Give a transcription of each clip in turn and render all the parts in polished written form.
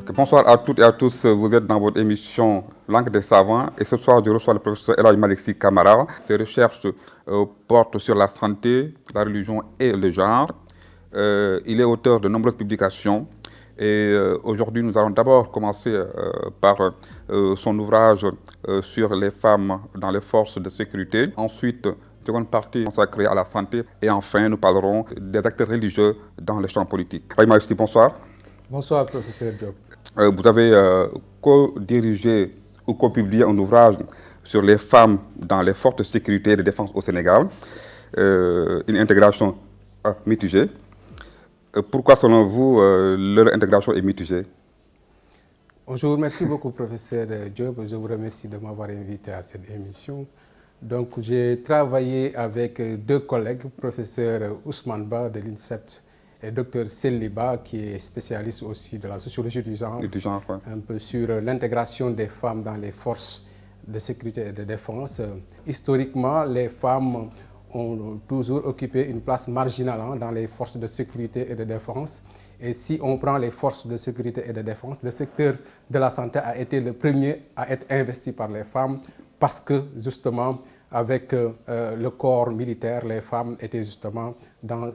Bonsoir à toutes et à tous, vous êtes dans votre émission Langue des savants et ce soir je reçois le professeur El Hadji Malick Sy Camara. Ses recherches portent sur la santé, la religion et le genre. Il est auteur de nombreuses publications et aujourd'hui nous allons d'abord commencer par son ouvrage sur les femmes dans les forces de sécurité. Ensuite, seconde partie consacrée à la santé et enfin nous parlerons des acteurs religieux dans le champ politique. El Hadji Malick Sy, bonsoir. Bonsoir, professeur Diop. Vous avez co-dirigé ou co-publié un ouvrage sur les femmes dans les forces de sécurité et de défense au Sénégal, une intégration mitigée. Pourquoi, selon vous, leur intégration est mitigée? Je vous remercie beaucoup, professeur Diop. Je vous remercie de m'avoir invité à cette émission. Donc, j'ai travaillé avec deux collègues, professeur Ousmane Ba de l'INSEP et docteur Selliba, qui est spécialiste aussi de la sociologie du genre, Ouais. Un peu sur l'intégration des femmes dans les forces de sécurité et de défense. Historiquement, les femmes ont toujours occupé une place marginale dans les forces de sécurité et de défense. Et si on prend les forces de sécurité et de défense, le secteur de la santé a été le premier à être investi par les femmes parce que, justement, avec le corps militaire, les femmes étaient justement dans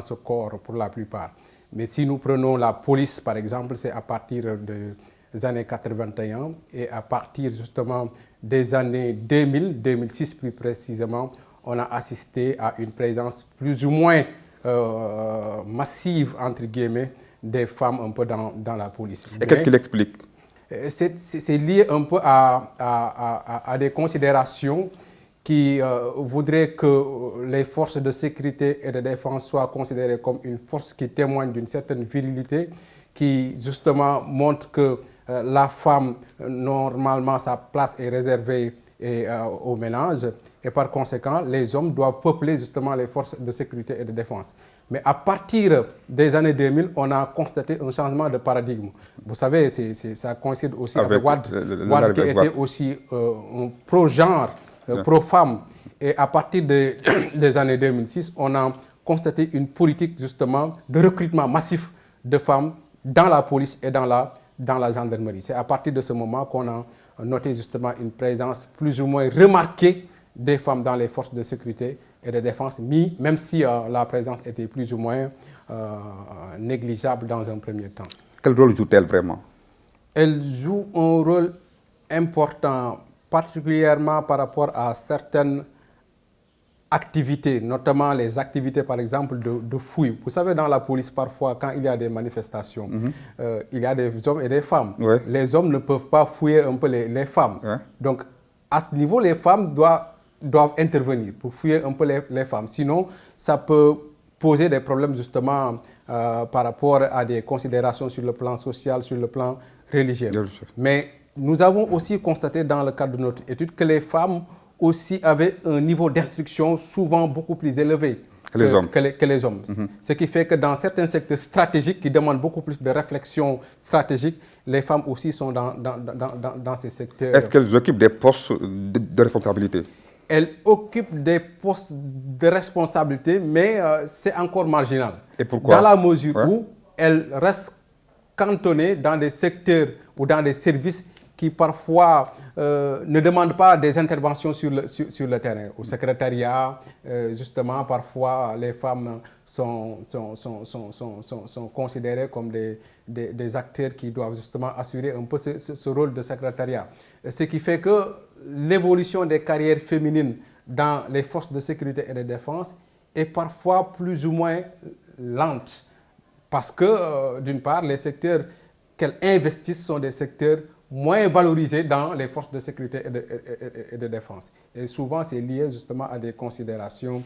ce corps pour la plupart. Mais si nous prenons la police, par exemple, c'est à partir des années 81 et à partir justement des années 2000, 2006 plus précisément, on a assisté à une présence plus ou moins massive, entre guillemets, des femmes un peu dans la police. Et qu'est-ce qui l'explique? C'est lié un peu à des considérations qui voudraient que les forces de sécurité et de défense soient considérées comme une force qui témoigne d'une certaine virilité, qui justement montre que la femme, normalement, sa place est réservée au ménage et par conséquent, les hommes doivent peupler justement les forces de sécurité et de défense. Mais à partir des années 2000, on a constaté un changement de paradigme. Vous savez, ça coïncide aussi avec Wade qui était aussi un pro-genre, pro-femme. Et à partir des années 2006, on a constaté une politique justement de recrutement massif de femmes dans la police et dans la gendarmerie. C'est à partir de ce moment qu'on a noté justement une présence plus ou moins remarquée des femmes dans les forces de sécurité et de défense, même si la présence était plus ou moins négligeable dans un premier temps. Quel rôle joue-t-elle vraiment? Elle joue un rôle important, particulièrement par rapport à certaines activités, notamment les activités par exemple de fouille. Vous savez, dans la police, parfois, quand il y a des manifestations, il y a des hommes et des femmes. Ouais. Les hommes ne peuvent pas fouiller un peu les femmes. Ouais. Donc, à ce niveau, les femmes doivent intervenir pour fouiller un peu les femmes. Sinon, ça peut poser des problèmes justement par rapport à des considérations sur le plan social, sur le plan religieux. Mais nous avons aussi constaté dans le cadre de notre étude que les femmes aussi avaient un niveau d'instruction souvent beaucoup plus élevé que les hommes. Ce qui fait que dans certains secteurs stratégiques qui demandent beaucoup plus de réflexion stratégique, les femmes aussi sont dans ces secteurs. Est-ce qu'elles occupent des postes de responsabilité? Elles occupent des postes de responsabilité, mais c'est encore marginal. Et pourquoi? Dans la mesure où elles restent cantonnées dans des secteurs ou dans des services qui parfois ne demandent pas des interventions sur le terrain. Au secrétariat, justement, parfois les femmes sont considérées comme des acteurs qui doivent justement assurer un peu ce rôle de secrétariat. Ce qui fait que l'évolution des carrières féminines dans les forces de sécurité et de défense est parfois plus ou moins lente. Parce que, d'une part, les secteurs qu'elles investissent sont des secteurs moins valorisés dans les forces de sécurité et de défense. Et souvent, c'est lié justement à des considérations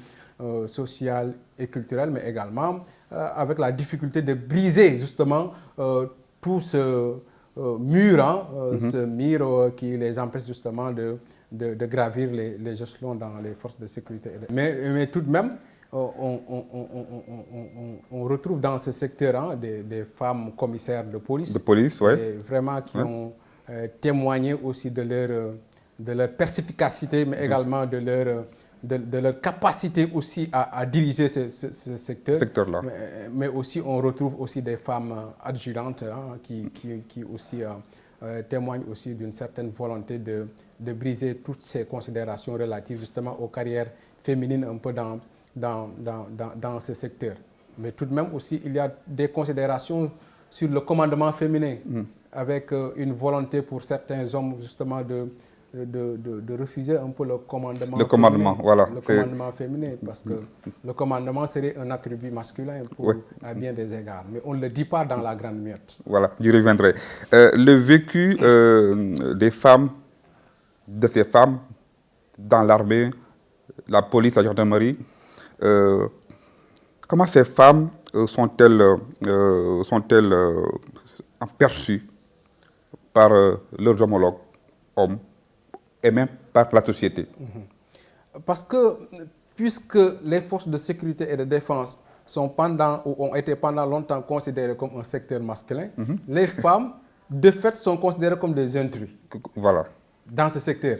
sociales et culturelles, mais également avec la difficulté de briser justement tout ce mur, ce mur qui les empêche justement de gravir les échelons dans les forces de sécurité. Mais tout de même, on retrouve dans ce secteur des femmes commissaires de police. De police, oui. Vraiment qui ont témoigné aussi de leur perspicacité, mais également de leur de leur capacité aussi à diriger ce secteur-là. Mais aussi on retrouve aussi des femmes adjudants qui aussi témoignent aussi d'une certaine volonté de briser toutes ces considérations relatives justement aux carrières féminines un peu dans ce secteur. Mais tout de même aussi, il y a des considérations sur le commandement féminin, avec une volonté pour certains hommes justement de refuser un peu le commandement féminin, voilà, le commandement féminin, parce que le commandement serait un attribut masculin à bien des égards. Mais on ne le dit pas dans la grande muette. Voilà, j'y reviendrai. Le vécu des femmes, de ces femmes, dans l'armée, la police, la gendarmerie, comment ces femmes sont-elles perçues par leurs homologues hommes et même par la société? Parce que puisque les forces de sécurité et de défense ont été pendant longtemps considérées comme un secteur masculin, les femmes, de fait, sont considérées comme des intrus. Voilà. Dans ce secteur.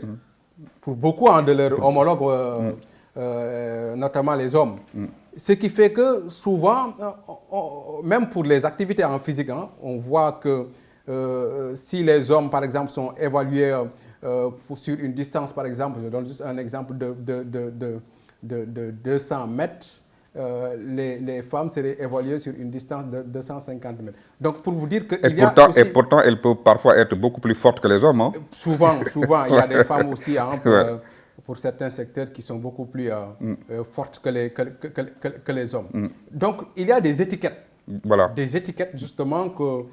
Pour beaucoup de leurs homologues, notamment les hommes. Ce qui fait que souvent, même pour les activités en physique, on voit que si les hommes, par exemple, sont évalués sur une distance, par exemple, je donne juste un exemple de 200 mètres, les femmes seraient évaluées sur une distance de 250 mètres. Donc, pour vous dire que et pourtant, elles peuvent parfois être beaucoup plus fortes que les hommes. Hein? Souvent, il y a des femmes aussi pour certains secteurs qui sont beaucoup plus fortes que les hommes. Donc, il y a des étiquettes. Voilà. Des étiquettes, justement, que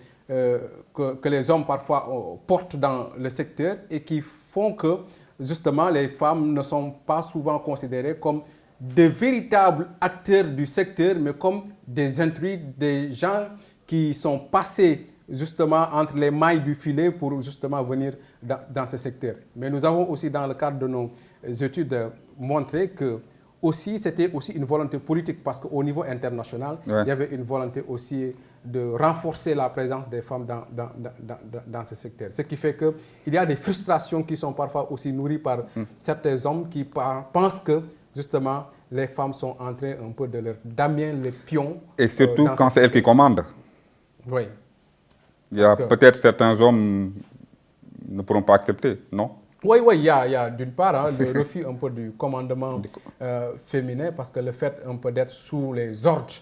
les hommes parfois portent dans le secteur et qui font que, justement, les femmes ne sont pas souvent considérées comme de véritables acteurs du secteur, mais comme des intrus, des gens qui sont passés justement entre les mailles du filet pour justement venir dans ce secteur. Mais nous avons aussi, dans le cadre de nos études, montré que c'était aussi une volonté politique, parce qu'au niveau international, il y avait une volonté aussi de renforcer la présence des femmes dans ce secteur. Ce qui fait qu'il y a des frustrations qui sont parfois aussi nourries par certains hommes qui pensent que, justement, les femmes sont en train un peu de leur damer les pions. Et surtout quand c'est elles qui commandent. Oui. Il y a peut-être certains hommes ne pourront pas accepter, non? Oui, il y a d'une part le refus un peu du commandement féminin, parce que le fait un peu d'être sous les ordres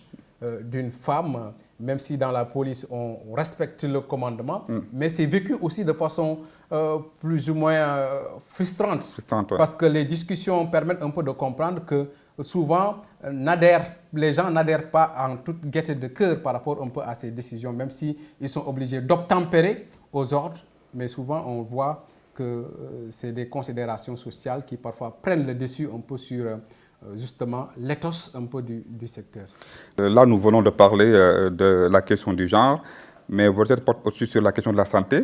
d'une femme, même si dans la police on respecte le commandement, mais c'est vécu aussi de façon plus ou moins frustrante, parce que les discussions permettent un peu de comprendre que souvent les gens n'adhèrent pas en toute gaieté de cœur par rapport un peu à ces décisions, même s'ils sont obligés d'obtempérer aux ordres, mais souvent on voit que c'est des considérations sociales qui parfois prennent le dessus un peu sur justement l'éthos un peu du secteur. Là, nous venons de parler de la question du genre, mais votre tête porte aussi sur la question de la santé.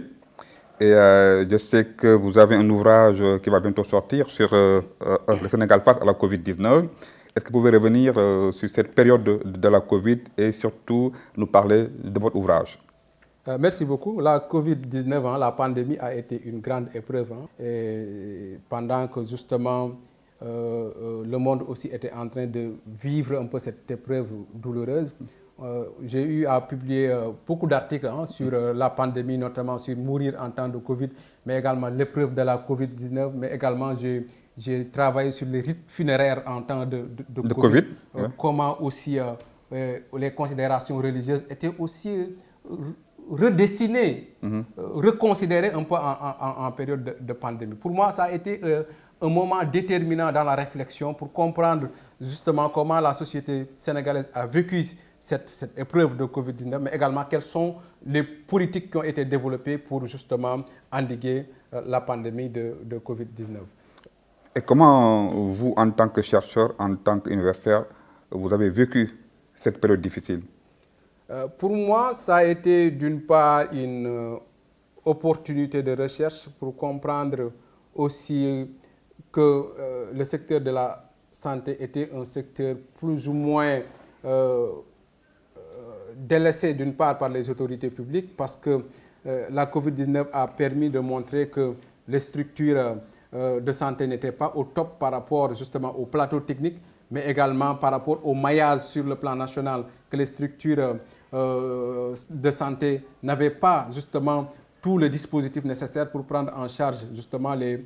Et je sais que vous avez un ouvrage qui va bientôt sortir sur le Sénégal face à la Covid-19. Est-ce que vous pouvez revenir sur cette période de la Covid et surtout nous parler de votre ouvrage? Merci beaucoup. La Covid-19, la pandémie a été une grande épreuve. Et pendant que justement le monde aussi était en train de vivre un peu cette épreuve douloureuse, j'ai eu à publier beaucoup d'articles sur la pandémie, notamment sur mourir en temps de Covid, mais également l'épreuve de la Covid-19, mais également j'ai travaillé sur les rites funéraires en temps de Covid. Comment aussi les considérations religieuses étaient aussi redessinées, reconsidérées un peu en période de pandémie. Pour moi, ça a été un moment déterminant dans la réflexion pour comprendre justement comment la société sénégalaise a vécu cette épreuve de Covid-19, mais également quelles sont les politiques qui ont été développées pour justement endiguer la pandémie de Covid-19. Et comment vous, en tant que chercheur, en tant qu'universitaire, vous avez vécu cette période difficile? Pour moi, ça a été d'une part une opportunité de recherche pour comprendre aussi que le secteur de la santé était un secteur plus ou moins délaissé d'une part par les autorités publiques, parce que la Covid-19 a permis de montrer que les structures de santé n'étaient pas au top par rapport justement au plateau technique, mais également par rapport au maillage sur le plan national, que les structures de santé n'avaient pas justement tout le dispositif nécessaire pour prendre en charge justement les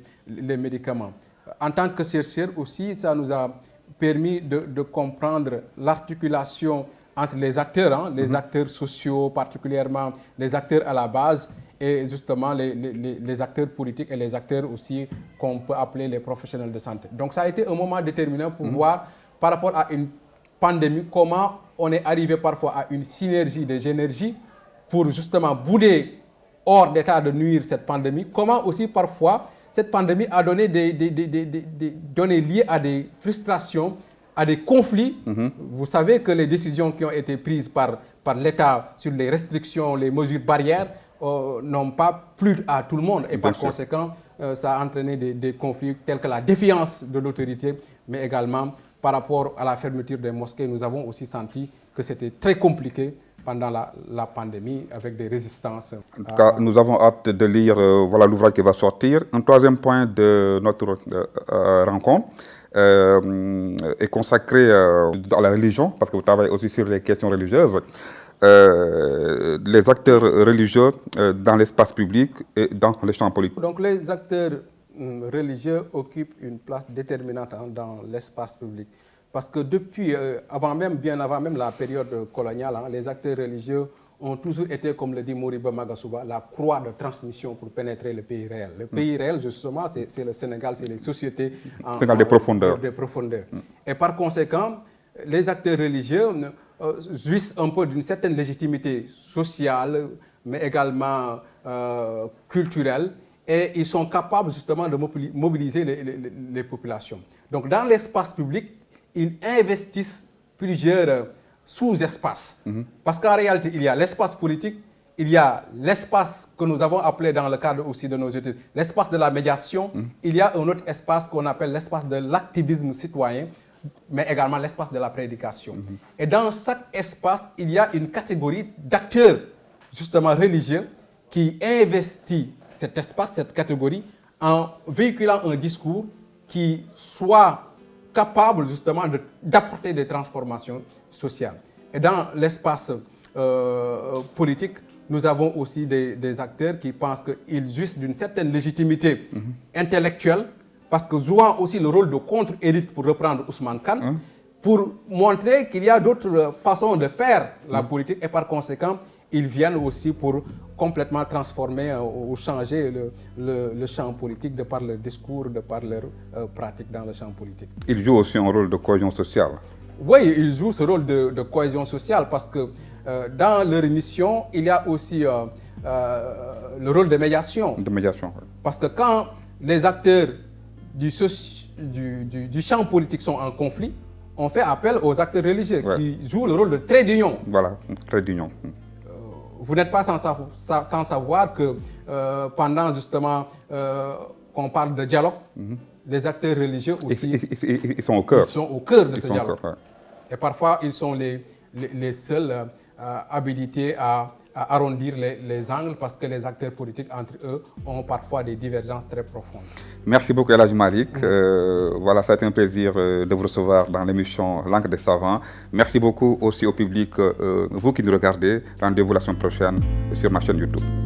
médicaments. En tant que chercheur aussi, ça nous a permis de comprendre l'articulation entre les acteurs, les acteurs sociaux particulièrement, les acteurs à la base et justement les acteurs politiques et les acteurs aussi qu'on peut appeler les professionnels de santé. Donc ça a été un moment déterminant pour voir par rapport à une pandémie comment on est arrivé parfois à une synergie des énergies pour justement bouder hors d'état de nuire cette pandémie, comment aussi parfois cette pandémie a donné des données liées à des frustrations, à des conflits. Vous savez que les décisions qui ont été prises par l'État sur les restrictions, les mesures barrières, n'ont pas plu à tout le monde. Et par conséquent, ça a entraîné des conflits tels que la défiance de l'autorité, mais également par rapport à la fermeture des mosquées, nous avons aussi senti que c'était très compliqué pendant la pandémie, avec des résistances. En tout cas, nous avons hâte de lire voilà l'ouvrage qui va sortir. Un troisième point de notre rencontre est consacré à la religion, parce que vous travaillez aussi sur les questions religieuses. Les acteurs religieux dans l'espace public et dans le champ politique. Donc les acteurs religieux occupent une place déterminante dans l'espace public. Parce que depuis, bien avant même la période coloniale, les acteurs religieux ont toujours été, comme le dit Moriba Magasuba, la croix de transmission pour pénétrer le pays réel. Le pays réel, justement, c'est le Sénégal, c'est les sociétés des profondeurs. Et par conséquent, les acteurs religieux jouissent un peu d'une certaine légitimité sociale, mais également culturelle, et ils sont capables justement de mobiliser les populations. Donc dans l'espace public, ils investissent plusieurs sous-espaces. Parce qu'en réalité, il y a l'espace politique, il y a l'espace que nous avons appelé dans le cadre aussi de nos études, l'espace de la médiation, il y a un autre espace qu'on appelle l'espace de l'activisme citoyen, mais également l'espace de la prédication. Et dans chaque espace, il y a une catégorie d'acteurs, justement religieux, qui investit cet espace, cette catégorie, en véhiculant un discours qui soit capable justement d'apporter des transformations sociales. Et dans l'espace politique, nous avons aussi des acteurs qui pensent qu'ils jouissent d'une certaine légitimité intellectuelle, parce que jouant aussi le rôle de contre-élite, pour reprendre Ousmane Khan, pour montrer qu'il y a d'autres façons de faire la politique, et par conséquent, ils viennent aussi pour complètement transformer ou changer le champ politique de par leur discours, de par leur pratique dans le champ politique. Ils jouent aussi un rôle de cohésion sociale. Oui, ils jouent ce rôle de cohésion sociale parce que dans leur mission, il y a aussi le rôle de médiation. De médiation, oui. Parce que quand les acteurs du champ politique sont en conflit, on fait appel aux acteurs religieux qui jouent le rôle de trait d'union. Voilà, trait d'union. Vous n'êtes pas sans savoir que pendant justement qu'on parle de dialogue, les acteurs religieux aussi ils sont au cœur. Ils sont au cœur de ce dialogue. Et parfois, ils sont les seuls habilités à arrondir les angles parce que les acteurs politiques entre eux ont parfois des divergences très profondes. Merci beaucoup El Hadji Malick. Voilà, ça a été un plaisir de vous recevoir dans l'émission L'Encre des Savants. Merci beaucoup aussi au public, vous qui nous regardez. Rendez-vous la semaine prochaine sur ma chaîne YouTube.